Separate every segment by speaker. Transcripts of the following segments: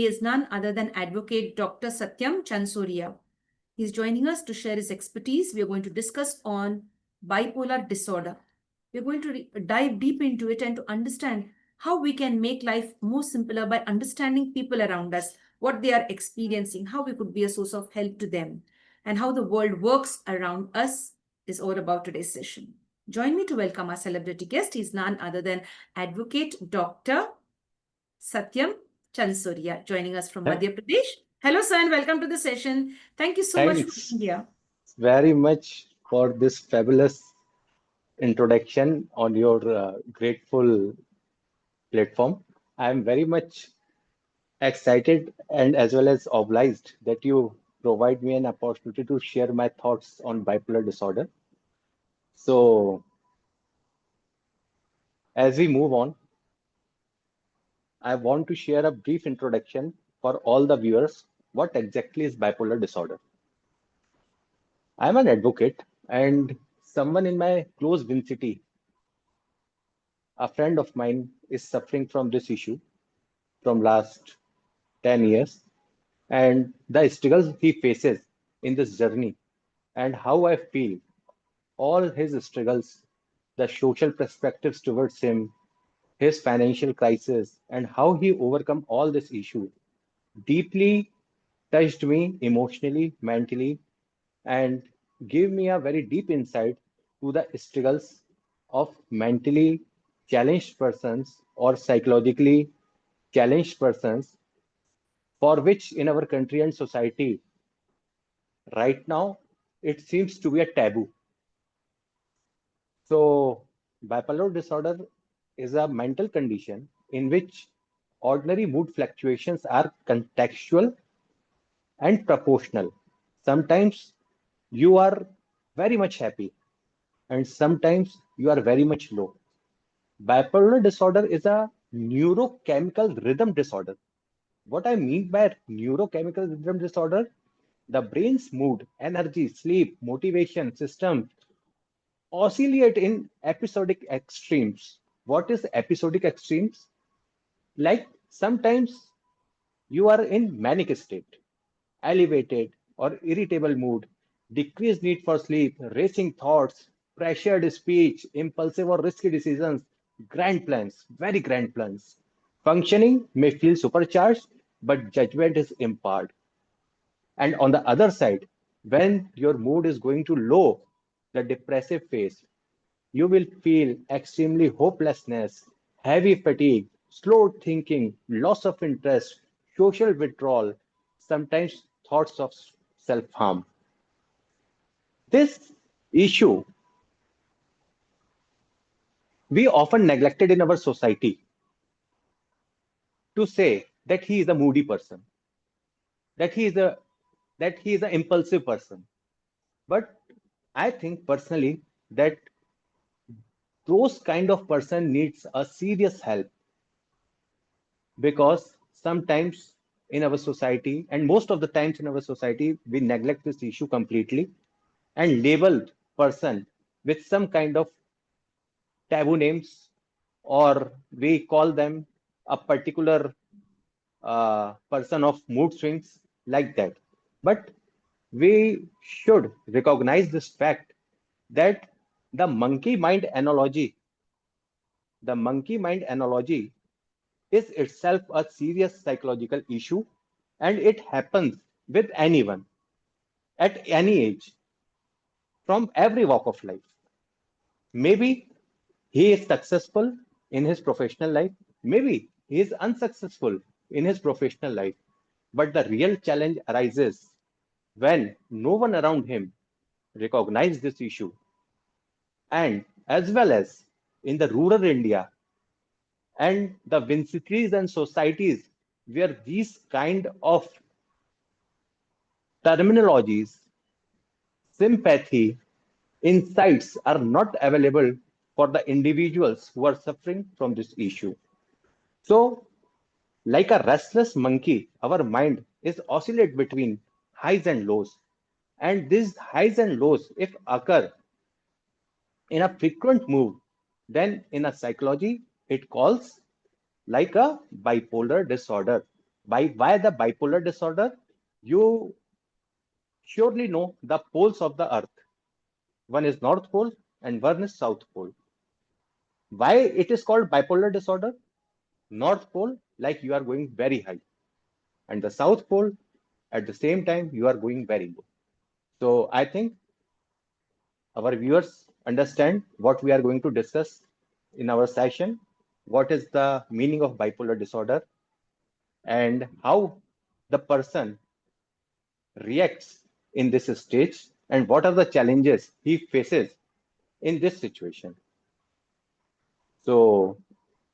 Speaker 1: He is none other than Advocate Dr. Satyam Chansoria. He is joining us to share his expertise. We are going to discuss on bipolar disorder. We are going to dive deep into it and to understand how we can make life more simpler by understanding people around us, what they are experiencing, how we could be a source of help to them, and how the world works around us is all about today's session. Join me to welcome our celebrity guest. He is none other than Advocate Dr. Satyam Chansoria, joining us from
Speaker 2: Th-
Speaker 1: Madhya Pradesh. Hello, sir, and welcome to the session. Thank you so much for
Speaker 2: Thanks
Speaker 1: being here.
Speaker 2: very much for this fabulous introduction on your grateful platform. I am very much excited and as well as obliged that you provide me an opportunity to share my thoughts on bipolar disorder. So, as we move on, I want to share a brief introduction for all the viewers. What exactly is bipolar disorder? I am an advocate and someone in my close vicinity, a friend of mine, is suffering from this issue from last 10 years, and the struggles he faces in this journey, and how I feel all his struggles, the social perspectives towards him, his financial crisis, and how he overcome all this issue deeply touched me emotionally, mentally, and gave me a very deep insight to the struggles of mentally challenged persons or psychologically challenged persons, for which in our country and society right now it seems to be a taboo. So, bipolar disorder is a mental condition in which ordinary mood fluctuations are contextual and proportional. Sometimes you are very much happy, and sometimes you are very much low. Bipolar disorder is a neurochemical rhythm disorder. What I mean by neurochemical rhythm disorder, the brain's mood, energy, sleep, motivation system oscillate in episodic extremes. What is episodic extremes? Like sometimes you are in manic state, elevated or irritable mood, decreased need for sleep, racing thoughts, pressured speech, impulsive or risky decisions, grand plans, very grand plans. Functioning may feel supercharged, but judgment is impaired. And on the other side, when your mood is going to low, the depressive phase, you will feel extremely hopelessness, heavy fatigue, slow thinking, loss of interest, social withdrawal, sometimes thoughts of self harm. This issue we often neglected in our society to say that he is a moody person, that he is a that he is an impulsive person. But I think personally that those kind of person needs a serious help, because sometimes in our society and most of the times in our society we neglect this issue completely and label person with some kind of taboo names, or we call them a particular person of mood swings like that. But we should recognize this fact that the monkey mind analogy, the monkey mind analogy is itself a serious psychological issue, and it happens with anyone at any age from every walk of life. Maybe he is successful in his professional life, maybe he is unsuccessful in his professional life. But the real challenge arises when no one around him recognizes this issue, and as well as in the rural India and the vicinity and societies where these kind of terminologies, sympathy, insights are not available for the individuals who are suffering from this issue. So, like a restless monkey, our mind is oscillate between highs and lows. And these highs and lows, if occur in a frequent move, then in a psychology, it calls like a bipolar disorder. why the bipolar disorder? You surely know the poles of the earth. One is North Pole and one is South Pole. Why it is called bipolar disorder? North Pole, like you are going very high, and the South Pole, at the same time, you are going very low. So I think our viewers understand what we are going to discuss in our session. What is the meaning of bipolar disorder and how the person reacts in this stage and what are the challenges he faces in this situation. So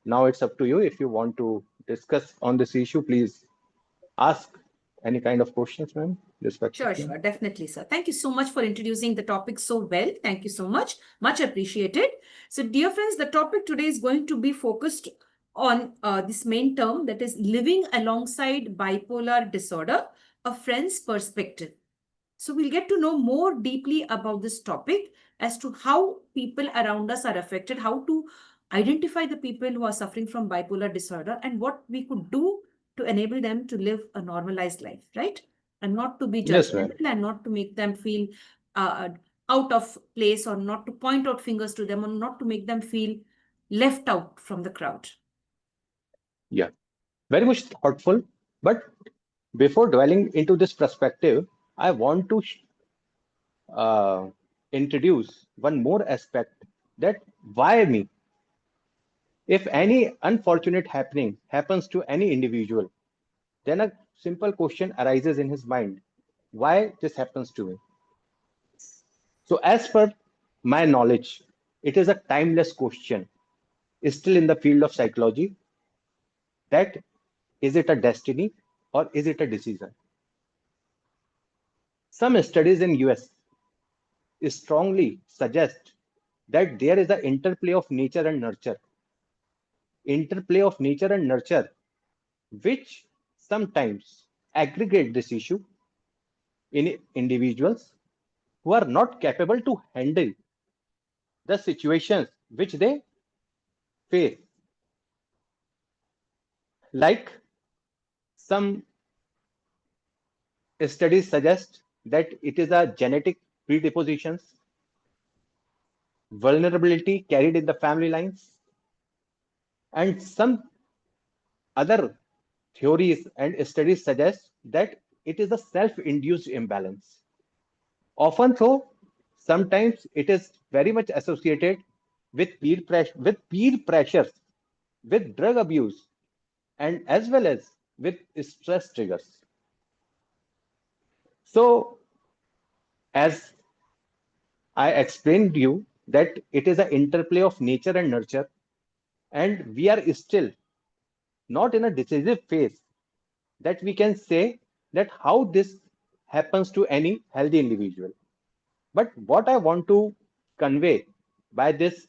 Speaker 2: now it's up to you. If you want to discuss on this issue, please ask any kind of questions, ma'am.
Speaker 1: Sure,
Speaker 2: Respectively.
Speaker 1: sure. Definitely, sir. Thank you so much for introducing the topic so well. Thank you so much. Much appreciated. So, dear friends, the topic today is going to be focused on this main term, that is living alongside bipolar disorder, a friend's perspective. So we'll get to know more deeply about this topic as to how people around us are affected, how to identify the people who are suffering from bipolar disorder, and what we could do to enable them to live a normalized life, right? And not to be
Speaker 2: Yes, ma'am.
Speaker 1: judgmental and not to make them feel uh, out of place, or not to point out fingers to them, or not to make them feel left out from the crowd.
Speaker 2: Yeah, very much thoughtful. But before dwelling into this perspective, I want to uh, introduce one more aspect, that why me? If any unfortunate happening happens to any individual, then a simple question arises in his mind: why this happens to me? So, as per my knowledge, it is a timeless question, still in the field of psychology, that is it a destiny or is it a decision? Some studies in US strongly suggest that there is an interplay of nature and nurture, which sometimes aggregate this issue in individuals who are not capable to handle the situations which they face. Like some studies suggest that it is a genetic predispositions, vulnerability carried in the family lines, and some other theories and studies suggest that it is a self-induced imbalance. Often though, sometimes it is very much associated with peer pressures, with drug abuse, and as well as with stress triggers. So, as I explained to you, that it is an interplay of nature and nurture, and we are still not in a decisive phase that we can say that how this happens to any healthy individual. But what I want to convey by this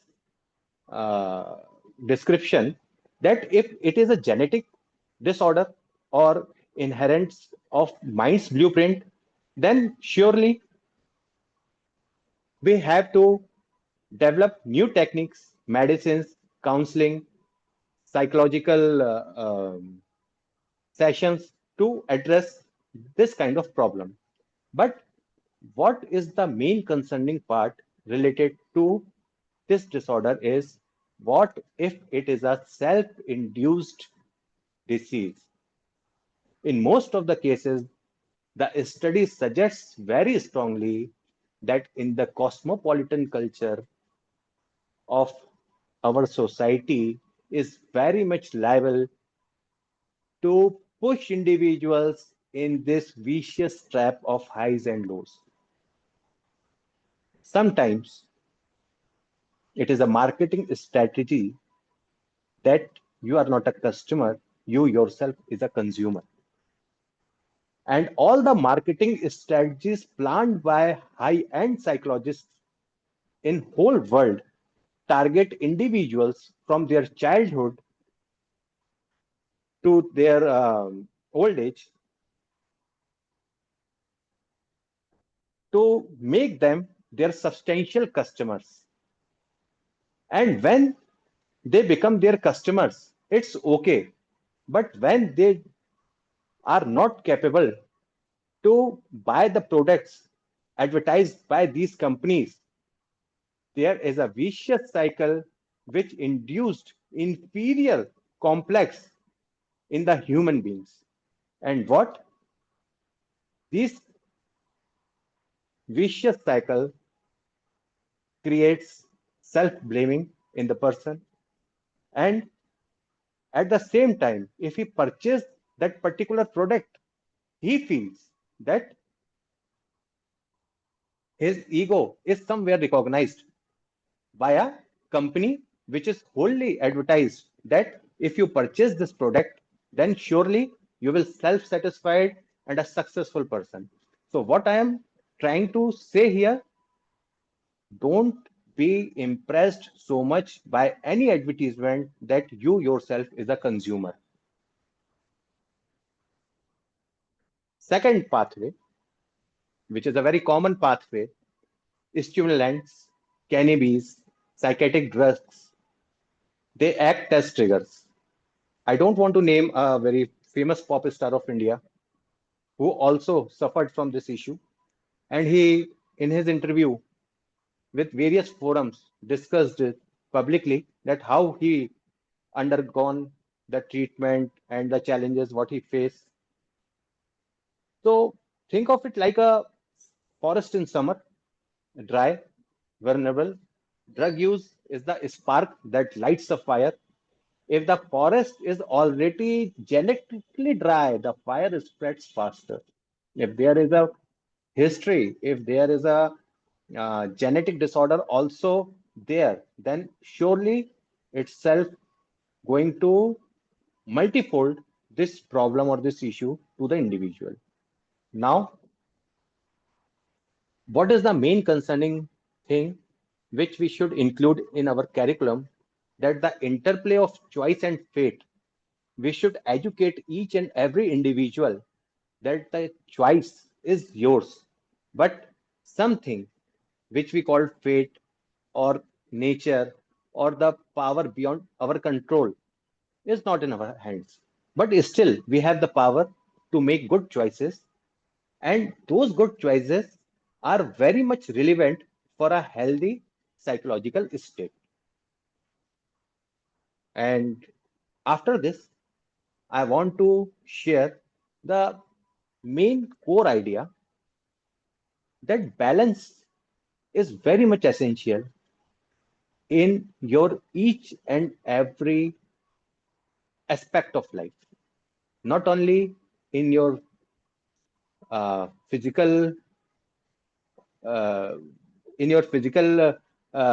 Speaker 2: uh, description, that if it is a genetic disorder or inherent of mind's blueprint, then surely we have to develop new techniques, medicines, counseling, psychological sessions to address this kind of problem. But what is the main concerning part related to this disorder is, what if it is a self-induced disease? In most of the cases, the study suggests very strongly that in the cosmopolitan culture of our society is very much liable to push individuals in this vicious trap of highs and lows. Sometimes it is a marketing strategy that you are not a customer, you yourself is a consumer. And all the marketing strategies planned by high-end psychologists in whole world target individuals from their childhood to their old age to make them their substantial customers. And when they become their customers, it's okay. But when they are not capable to buy the products advertised by these companies, there is a vicious cycle which induced inferior complex in the human beings. And what this vicious cycle creates self-blaming in the person, and at the same time, if he purchased that particular product, he feels that his ego is somewhere recognized by a company which is wholly advertised that if you purchase this product, then surely you will self-satisfied and a successful person. So what I am trying to say here, don't be impressed so much by any advertisement that you yourself is a consumer. Second pathway, which is a very common pathway, stimulants, cannabis, psychotic drugs, they act as triggers. I don't want to name a very famous pop star of India who also suffered from this issue. And he, in his interview with various forums, discussed it publicly that how he undergone the treatment and the challenges what he faced. So think of it like a forest in summer, dry, vulnerable. Drug use is the spark that lights a fire. If the forest is already genetically dry, the fire spreads faster. If there is a history, if there is a genetic disorder also there, then surely itself going to multifold this problem or this issue to the individual. Now, what is the main concerning thing which we should include in our curriculum? That the interplay of choice and fate, we should educate each and every individual that the choice is yours, but something which we call fate or nature or the power beyond our control is not in our hands. But still, we have the power to make good choices, and those good choices are very much relevant for a healthy psychological state. And after this, I want to share the main core idea that balance is very much essential in your each and every aspect of life, not only in your physical uh,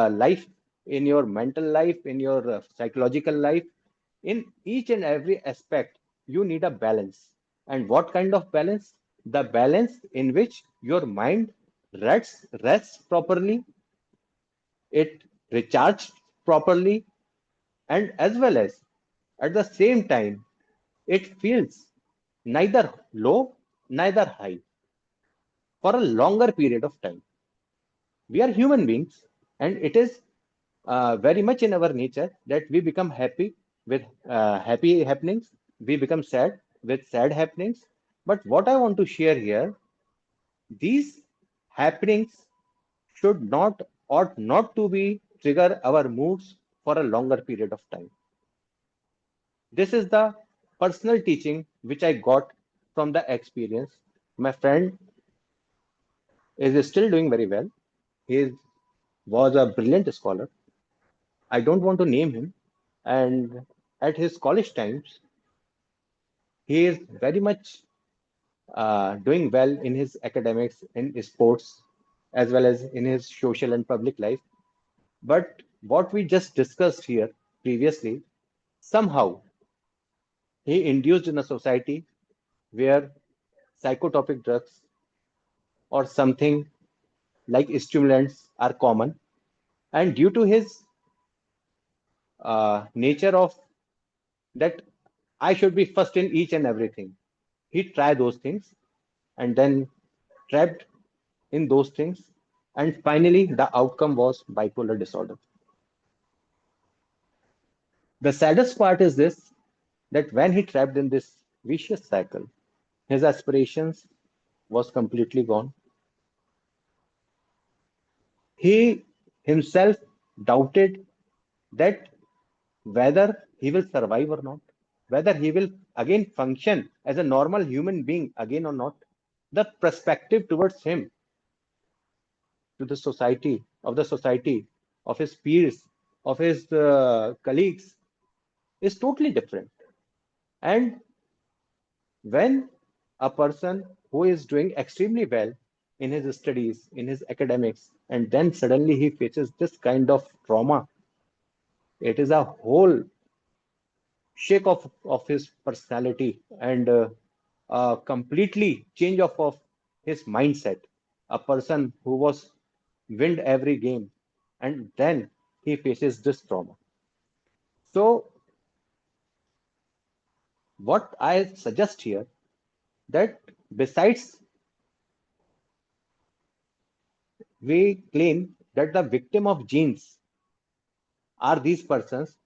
Speaker 2: life, in your mental life, in your psychological life, in each and every aspect, you need a balance. And what kind of balance? The balance in which your mind rests properly, it recharges properly, and as well as at the same time, it feels neither low, neither high for a longer period of time. We are human beings, and it is very much in our nature that we become happy with happy happenings, we become sad with sad happenings. But what I want to share here, these happenings should not, ought not to be trigger our moods for a longer period of time. This is the personal teaching which I got from the experience. My friend is still doing very well. He was a brilliant scholar. I don't want to name him. And at his college times, he is very much doing well in his academics, in sports, as well as in his social and public life. But what we just discussed here previously, somehow he induced in a society where psychotropic drugs or something like stimulants are common. And due to his nature of that I should be first in each and everything, he tried those things and then trapped in those things. And finally, the outcome was bipolar disorder. The saddest part is this, that when he trapped in this vicious cycle, His aspirations was completely gone. He himself doubted that whether he will survive or not, whether he will again function as a normal human being again or not. The perspective towards him, to the society, of his peers, of his colleagues is totally different. And when a person who is doing extremely well in his studies, in his academics, and then suddenly he faces this kind of trauma, it is a whole shake of his personality and completely change of his mindset. A person who was win every game and then he faces this trauma. So what I suggest here that besides we claim that the victim of genes are these persons,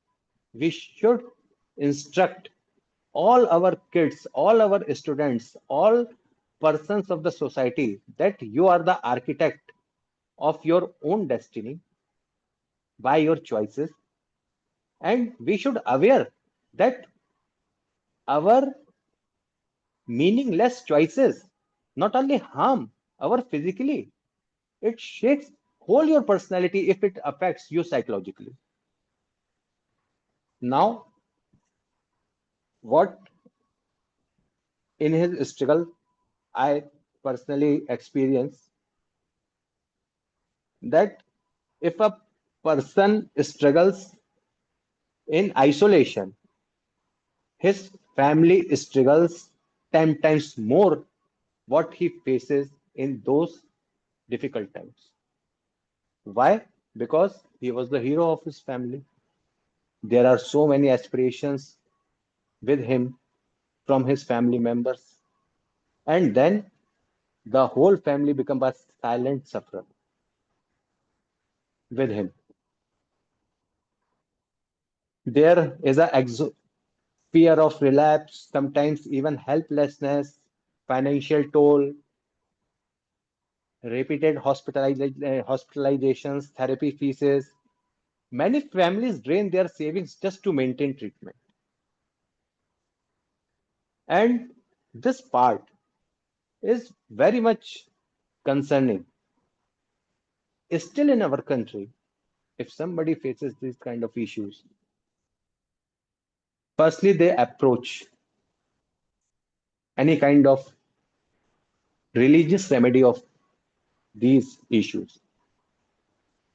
Speaker 2: we should instruct all our kids, all our students, all persons of the society that you are the architect of your own destiny by your choices, and we should aware that our meaningless choices not only harm our physically, it shakes whole your personality if it affects you psychologically. Now, what in his struggle I personally experience that if a person struggles in isolation, his family struggles 10 times more what he faces in those difficult times. Why? Because he was the hero of his family. There are so many aspirations with him from his family members. And then the whole family become a silent sufferer with him. There is a fear of relapse, sometimes even helplessness, financial toll, repeated hospitalizations, therapy fees. Many families drain their savings just to maintain treatment. And this part is very much concerning. Still in our country, if somebody faces these kind of issues, firstly they approach any kind of religious remedy of these issues.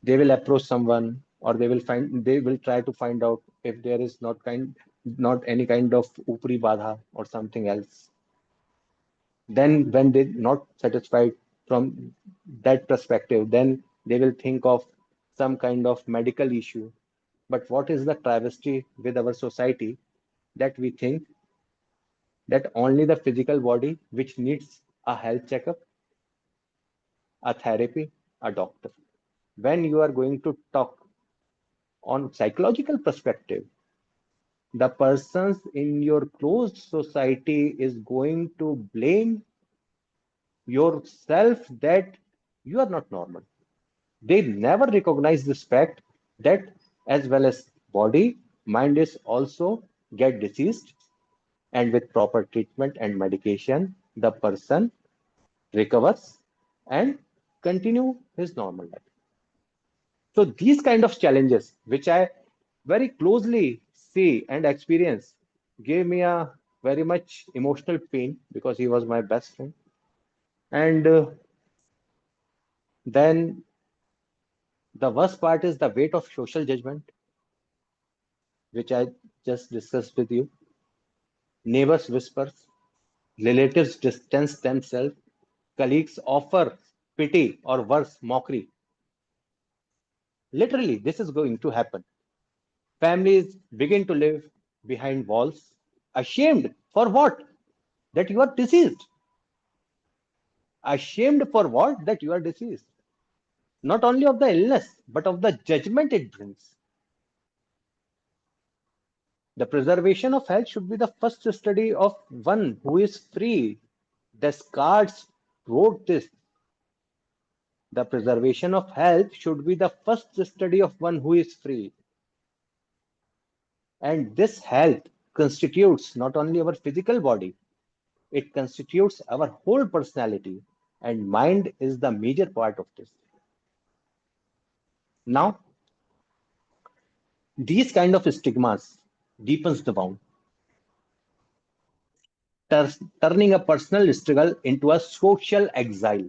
Speaker 2: They will approach someone or they will try to find out if there is not any kind of upri badha or something else. Then when they not satisfied from that perspective, then they will think of some kind of medical issue. But what is the travesty with our society that we think that only the physical body which needs a health checkup, a therapy, a doctor. When you are going to talk on psychological perspective, the persons in your closed society is going to blame yourself that you are not normal. They never recognize this fact that as well as body, mind is also get diseased, and with proper treatment and medication, the person recovers and continue his normal life. So these kind of challenges, which I very closely see and experience, gave me a very much emotional pain because he was my best friend. And then the worst part is the weight of social judgment, which I just discussed with you. Neighbors whispers, relatives distance themselves, colleagues offer pity or worse, mockery. Literally, this is going to happen. Families begin to live behind walls, ashamed for what? That you are deceased. Ashamed for what? That you are deceased. Not only of the illness, but of the judgment it brings. The preservation of health should be the first study of one who is free. Descartes wrote this: the preservation of health should be the first study of one who is free. And this health constitutes not only our physical body, it constitutes our whole personality, and mind is the major part of this. Now, these kind of stigmas deepens the wound, turning a personal struggle into a social exile,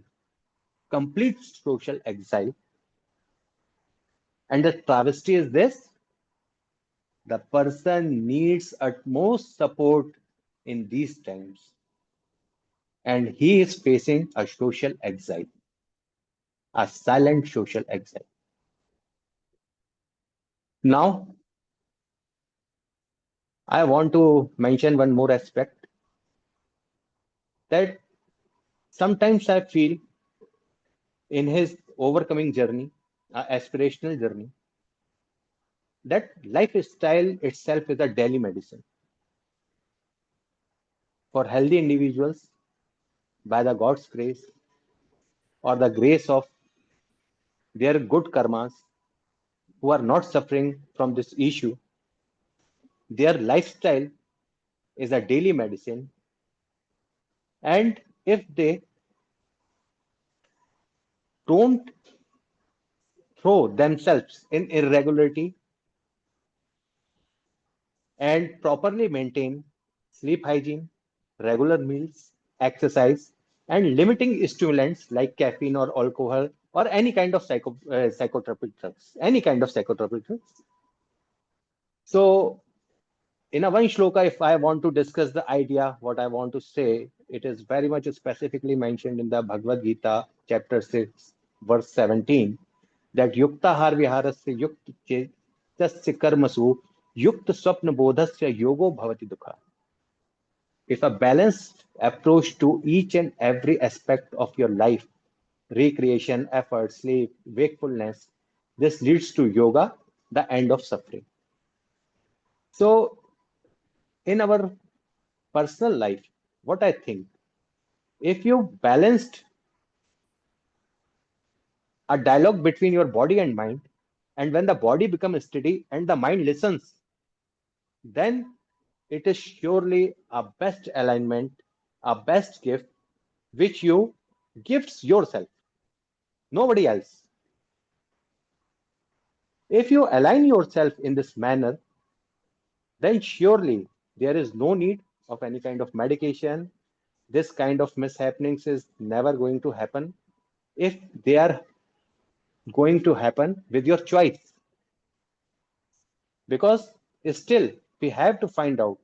Speaker 2: complete social exile. And the travesty is this: the person needs utmost support in these times, and he is facing a social exile, a silent social exile. Now, I want to mention one more aspect, that sometimes I feel in his overcoming journey, aspirational journey, that lifestyle itself is a daily medicine for healthy individuals. By the God's grace or the grace of their good karmas, who are not suffering from this issue, their lifestyle is a daily medicine. And if they don't throw themselves in irregularity and properly maintain sleep hygiene, regular meals, exercise, and limiting stimulants like caffeine or alcohol or any kind of psychotropic drugs, any kind of psychotropic drugs. So, in a one shloka, if I want to discuss the idea, what I want to say, it is very much specifically mentioned in the Bhagavad Gita, chapter 6, verse 17, that yukta har viharasya yukt chetasya karmasu yukt swapna bodhasya yogo bhavati dukha. If a balanced approach to each and every aspect of your life, recreation, effort, sleep, wakefulness, this leads to yoga, the end of suffering. So, in our personal life, what I think, if you balanced a dialogue between your body and mind, and when the body becomes steady and the mind listens, then it is surely a best alignment, a best gift which you gifts yourself, nobody else. If you align yourself in this manner, then surely there is no need of any kind of medication. This kind of mishappenings is never going to happen if they are going to happen with your choice, because still we have to find out,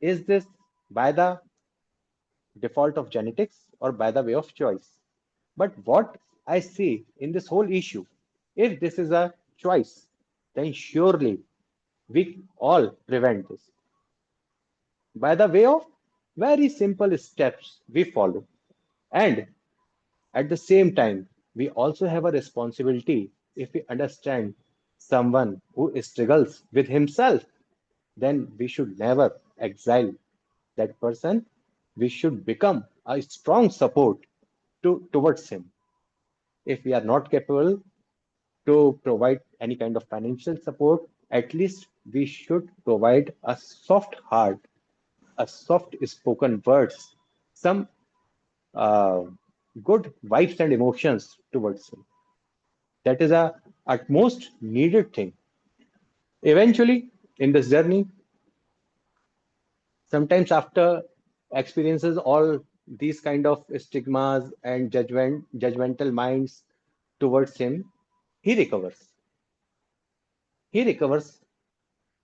Speaker 2: is this by the default of genetics or by the way of choice. But what I see in this whole issue, if this is a choice, then surely we all prevent this by the way of very simple steps we follow. And at the same time, we also have a responsibility. If we understand someone who struggles with himself, then we should never exile that person. We should become a strong support towards him. If we are not capable to provide any kind of financial support, at least we should provide a soft heart, a soft spoken words, some uh, good vibes and emotions towards him. That is a utmost needed thing. Eventually, in this journey, sometimes after experiences all these kind of stigmas and judgmental minds towards him, he recovers. He recovers,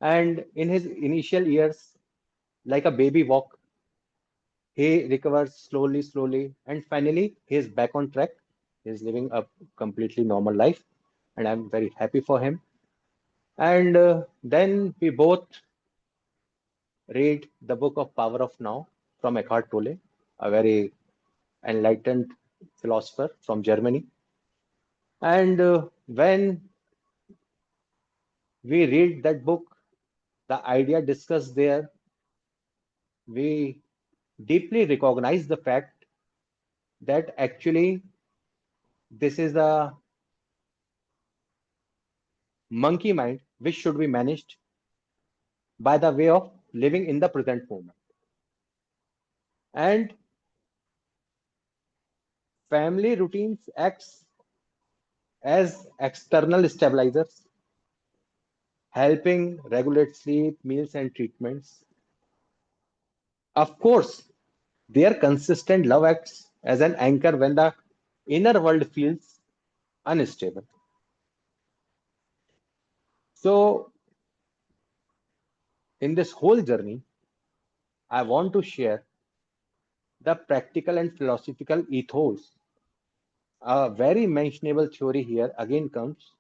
Speaker 2: and in his initial years, like a baby walk, he recovers slowly, slowly, and finally he is back on track. He is living a completely normal life, and I'm very happy for him. And then we both read the book of Power of Now from Eckhart Tolle, a very enlightened philosopher from Germany. And when we read that book, the idea discussed there, we deeply recognize the fact that actually this is a monkey mind which should be managed by the way of living in the present moment. And family routines acts as external stabilizers, helping regulate sleep, meals, and treatments. Of course, their consistent love acts as an anchor when the inner world feels unstable. So, in this whole journey, I want to share the practical and philosophical ethos. A very mentionable theory here again comes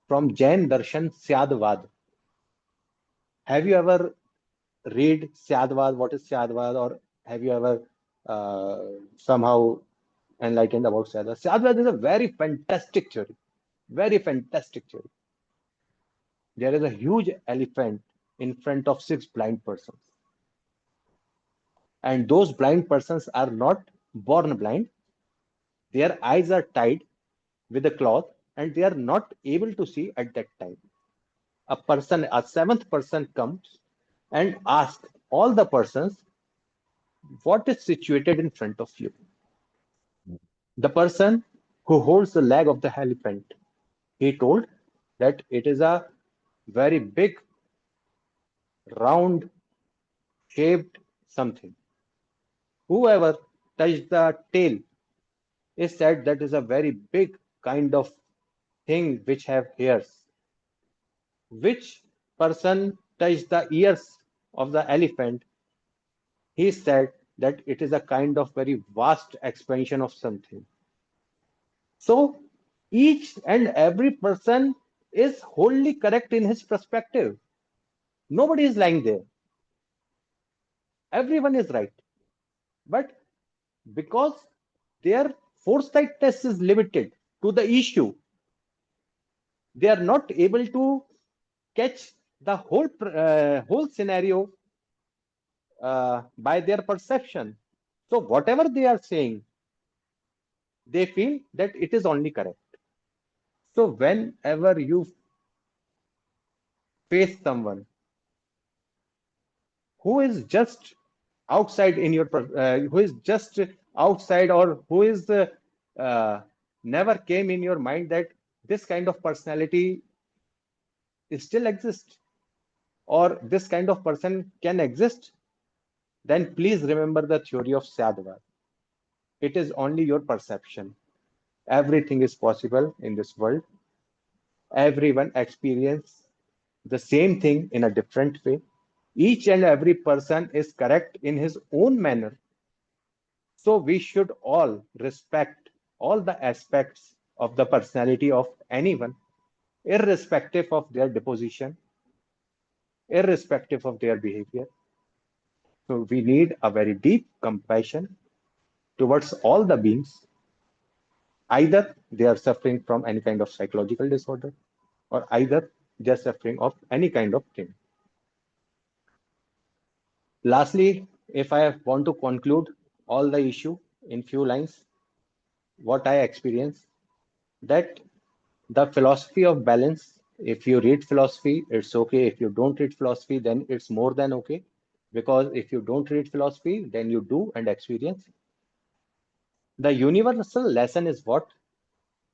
Speaker 2: from Jain Darshan Syadvad. Have you ever read Syadvad? What is Syadvad? Or have you ever somehow enlightened about Syadvad? Syadvad is a very fantastic theory. Very fantastic theory. There is a huge elephant in front of six blind persons. And those blind persons are not born blind. Their eyes are tied with a cloth and they are not able to see at that time. A seventh person comes and asks all the persons what is situated in front of you. The person who holds the leg of the elephant, he told that it is a very big, round shaped something. Whoever touched the tail is said that is a very big kind of thing which have hairs. Which person touched the ears of the elephant, he said that it is a kind of very vast expansion of something. So each and every person is wholly correct in his perspective. Nobody is lying there. Everyone is right. But because their foresight test is limited to the issue, they are not able to catch the whole scenario by their perception. So whatever they are saying, they feel that it is only correct. So whenever you face someone who is just outside in your who is just outside or who is uh, never came in your mind that this kind of personality still exists or this kind of person can exist, then please remember the theory of Sadhva. It is only your perception. Everything is possible in this world. Everyone experience the same thing in a different way. Each and every person is correct in his own manner. So we should all respect all the aspects of the personality of anyone, irrespective of their deposition, irrespective of their behavior. So we need a very deep compassion towards all the beings. Either they are suffering from any kind of psychological disorder, or either they are suffering of any kind of thing. Lastly, if I want to conclude all the issue in few lines, what I experience that the philosophy of balance, if you read philosophy, it's okay. If you don't read philosophy, then it's more than okay. Because if you don't read philosophy, then you do and experience. The universal lesson is what?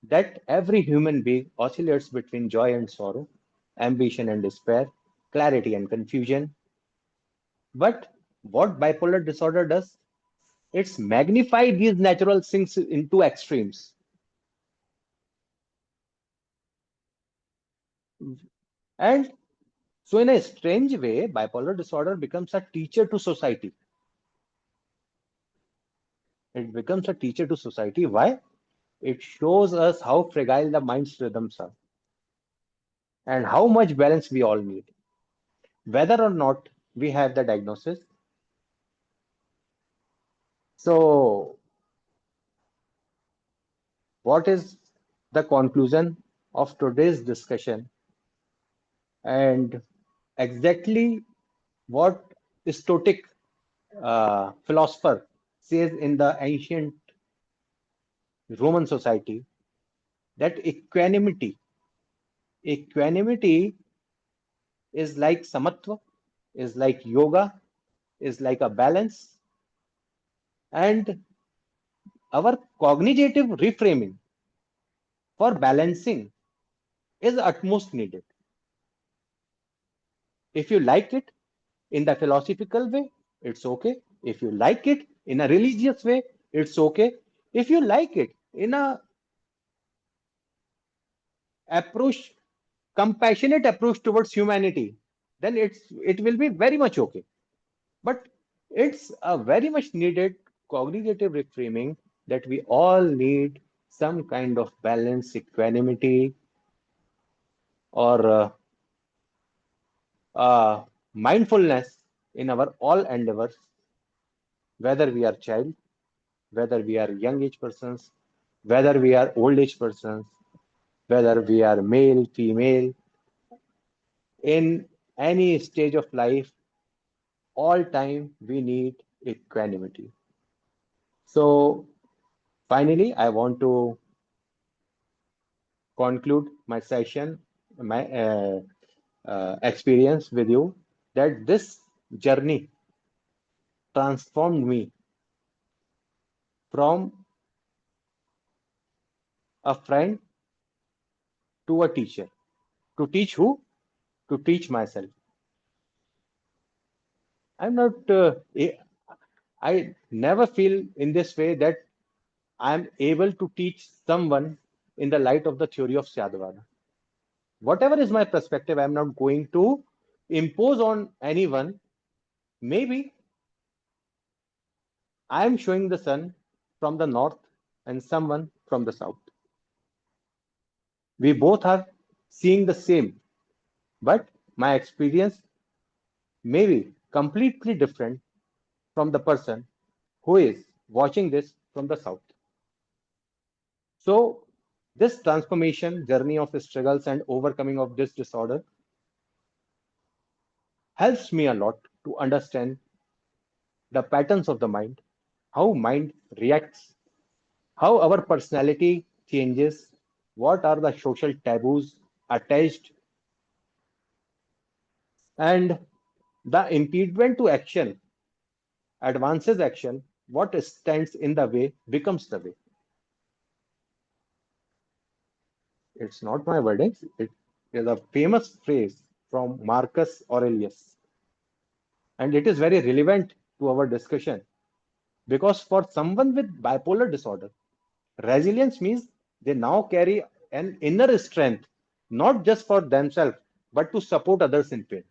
Speaker 2: That every human being oscillates between joy and sorrow, ambition and despair, clarity and confusion. But what bipolar disorder does? It's magnify these natural things into extremes. And so, in a strange way, bipolar disorder becomes a teacher to society. It becomes a teacher to society. Why? It shows us how fragile the mind's rhythms are and how much balance we all need. Whether or not we have the diagnosis. So, what is the conclusion of today's discussion? And exactly what stoic? philosopher says in the ancient Roman society that equanimity is like samatva, is like yoga, is like a balance, and our cognitive reframing for balancing is utmost needed. If you like it in the philosophical way, it's okay. If you like it in a religious way, it's okay. If you like it in a approach, compassionate approach towards humanity, then it will be very much okay. But it's a very much needed cognitive reframing that we all need some kind of balance, equanimity, or mindfulness in our all endeavors, whether we are child, whether we are young age persons, whether we are old age persons, whether we are male, female, in any stage of life, all time we need equanimity. So finally, I want to conclude my session, my experience with you that this journey transformed me from a friend to a teacher. To teach who? To teach myself. I'm not, I never feel in this way that I'm able to teach someone in the light of the theory of Syadvada. Whatever is my perspective, I'm not going to impose on anyone. Maybe I'm showing the sun from the north and someone from the south. We both are seeing the same, but my experience may be completely different from the person who is watching this from the south. So, this transformation journey of struggles and overcoming of this disorder helps me a lot to understand the patterns of the mind, how mind reacts, how our personality changes, what are the social taboos attached, and the impediment to action advances action, what stands in the way becomes the way. It's not my wording, it is a famous phrase from Marcus Aurelius, and it is very relevant to our discussion because for someone with bipolar disorder, resilience means they now carry an inner strength, not just for themselves, but to support others in pain.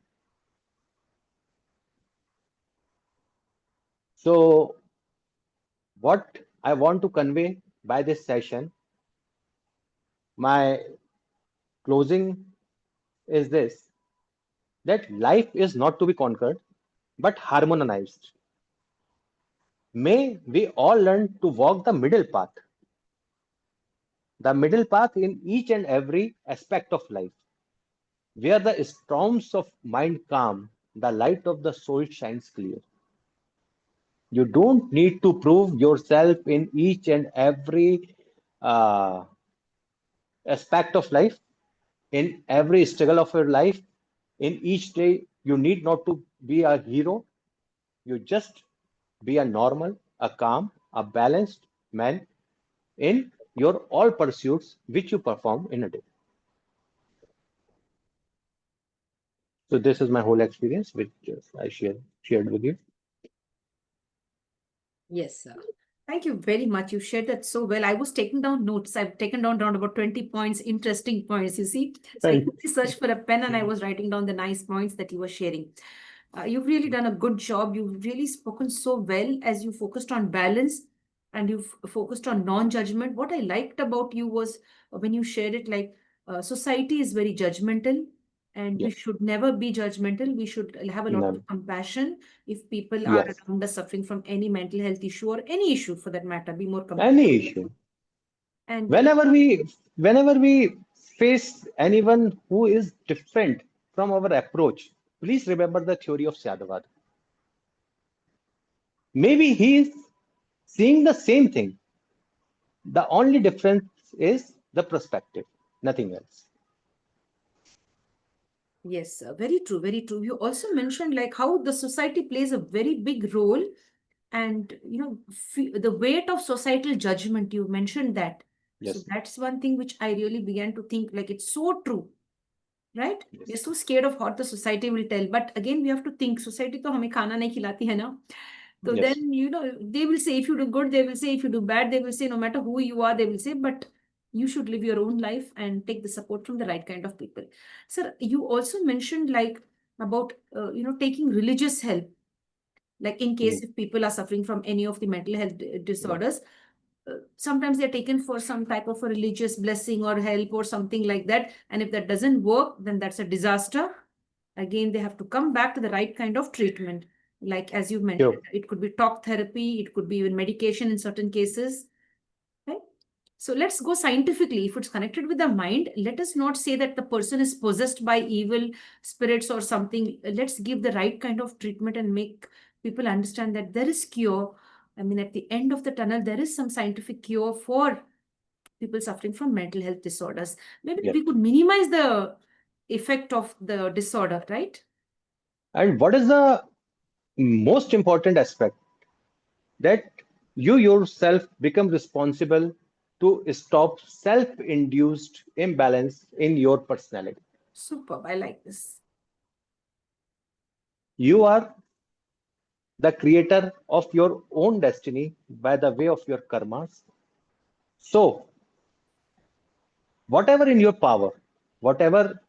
Speaker 2: So, what I want to convey by this session, my closing is this that life is not to be conquered, but harmonized. May we all learn to walk the middle path in each and every aspect of life, where the storms of mind calm, the light of the soul shines clear. You don't need to prove yourself in each and every uh, aspect of life, in every struggle of your life, in each day. You need not to be a hero. You just be a normal, a calm, a balanced man in your all pursuits which you perform in a day. So this is my whole experience, which I shared with you.
Speaker 1: Yes, sir. Thank you very much. You shared that so well. I was taking down notes. I've taken down around about 20 points, interesting points, you see. So I
Speaker 2: Thank
Speaker 1: quickly searched for a pen and I was writing down the nice points that you were sharing. You've really done a good job. You've really spoken so well as you focused on balance and you've focused on non-judgment. What I liked about you was when you shared it, like society is very judgmental and we
Speaker 2: Yeah,
Speaker 1: should never be judgmental. We should have a lot
Speaker 2: never.
Speaker 1: of compassion if people are
Speaker 2: Yes,
Speaker 1: around us suffering from any mental health issue or any issue for that matter. Be more
Speaker 2: any
Speaker 1: compassionate.
Speaker 2: issue.
Speaker 1: And
Speaker 2: Whenever we face anyone who is different from our approach, please remember the theory of Syadavad. Maybe he is seeing the same thing. The only difference is the perspective, nothing else.
Speaker 1: Yes, very true, very true. You also mentioned like how the society plays a very big role, and the weight of societal judgment. You mentioned that, so
Speaker 2: Yes,
Speaker 1: that's one thing which I really began to think like it's so true, right?
Speaker 2: yes,
Speaker 1: We're so scared of what the society will tell, but again we have to think society to हमें खाना नहीं खिलाती है ना. So
Speaker 2: yes,
Speaker 1: then they will say if you do good, they will say if you do bad, they will say no matter who you are, they will say, but you should live your own life and take the support from the right kind of people. Sir, you also mentioned like about taking religious help, like in case
Speaker 2: mm,
Speaker 1: if people are suffering from any of the mental health
Speaker 2: yeah,
Speaker 1: disorders, sometimes they're taken for some type of a religious blessing or help or something like that, and if that doesn't work, then that's a disaster. Again, they have to come back to the right kind of treatment, like as you mentioned,
Speaker 2: sure,
Speaker 1: it could be talk therapy, it could be even medication in certain cases, right? So let's go scientifically. If it's connected with the mind, let us not say that the person is possessed by evil spirits or something. Let's give the right kind of treatment and make people understand that there is cure. I mean, at the end of the tunnel, there is some scientific cure for people suffering from mental health disorders. Maybe
Speaker 2: yes.
Speaker 1: we could minimize the effect of the disorder, right?
Speaker 2: And what is the most important aspect? That you yourself become responsible to stop self-induced imbalance in your personality.
Speaker 1: Superb. I like this.
Speaker 2: You are the creator of your own destiny by the way of your karmas. So, whatever in your power, whatever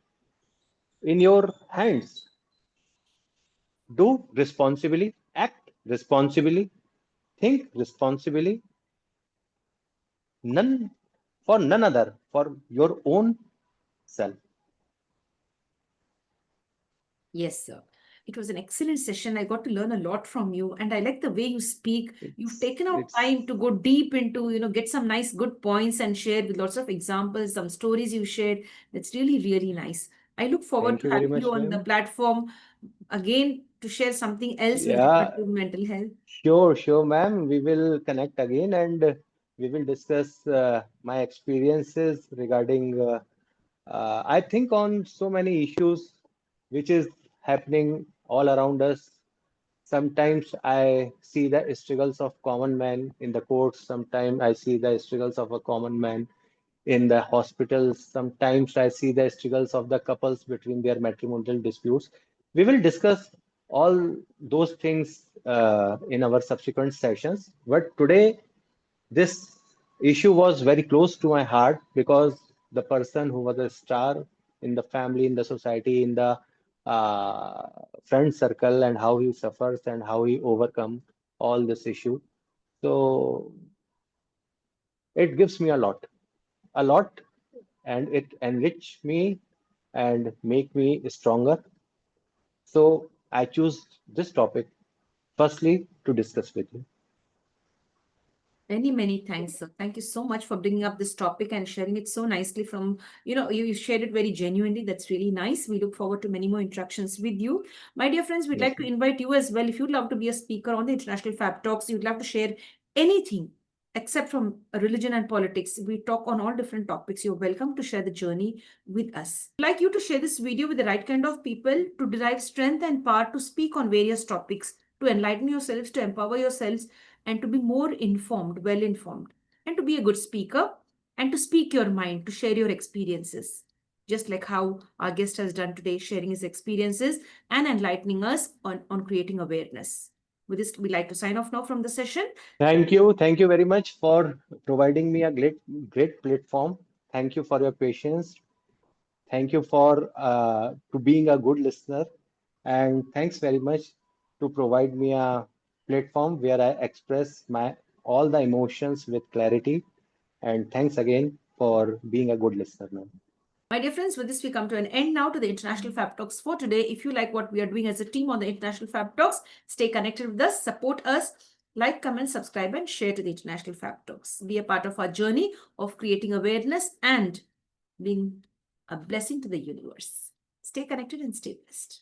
Speaker 2: in your hands, do responsibly, act responsibly, think responsibly, none for none other, for your own self.
Speaker 1: Yes, sir. It was an excellent session. I got to learn a lot from you, and I like the way you speak. You've taken out
Speaker 2: It's
Speaker 1: time to go deep into, get some nice, good points and share with lots of examples, some stories you shared. That's really, really nice. I look forward
Speaker 2: Thank
Speaker 1: to
Speaker 2: you very
Speaker 1: having you
Speaker 2: much,
Speaker 1: on the
Speaker 2: ma'am.
Speaker 1: platform again to share something else with regard
Speaker 2: Yeah,
Speaker 1: to mental health.
Speaker 2: sure, sure, ma'am. We will connect again and we will discuss my experiences regarding, I think, on so many issues which is happening all around us. Sometimes I see the struggles of common man in the courts. Sometimes I see the struggles of a common man in the hospitals. Sometimes I see the struggles of the couples between their matrimonial disputes. We will discuss all those things in our subsequent sessions. But today, this issue was very close to my heart because the person who was a star in the family, in the society, in the uh, friend circle, and how he suffers and how he overcome all this issue. So it gives me a lot, and it enrich me and make me stronger. So I choose this topic firstly to discuss with you.
Speaker 1: Many, many thanks, sir. Thank you so much for bringing up this topic and sharing it so nicely from, you shared it very genuinely. That's really nice. We look forward to many more interactions with you. My dear friends, we'd
Speaker 2: Yes,
Speaker 1: like to
Speaker 2: ma'am.
Speaker 1: invite you as well. If you'd love to be a speaker on the International Fab Talks, you'd love to share anything except from religion and politics. We talk on all different topics. You're welcome to share the journey with us. I'd like you to share this video with the right kind of people to derive strength and power to speak on various topics, to enlighten yourselves, to empower yourselves, and to be more informed, well informed, and to be a good speaker, and to speak your mind, to share your experiences. Just like how our guest has done today, sharing his experiences and enlightening us on creating awareness. With this, we'd like to sign off now from the session.
Speaker 2: Thank you very much for providing me a great platform. Thank you for your patience. Thank you for to being a good listener, and thanks very much to provide me a platform where I express my all the emotions with clarity. And thanks again for being a good listener, ma'am.
Speaker 1: My dear friends, with this, we come to an end now to the International Fab Talks for today. If you like what we are doing as a team on the International Fab Talks, stay connected with us, support us, like, comment, subscribe, and share to the International Fab Talks. Be a part of our journey of creating awareness and being a blessing to the universe. Stay connected and stay blessed.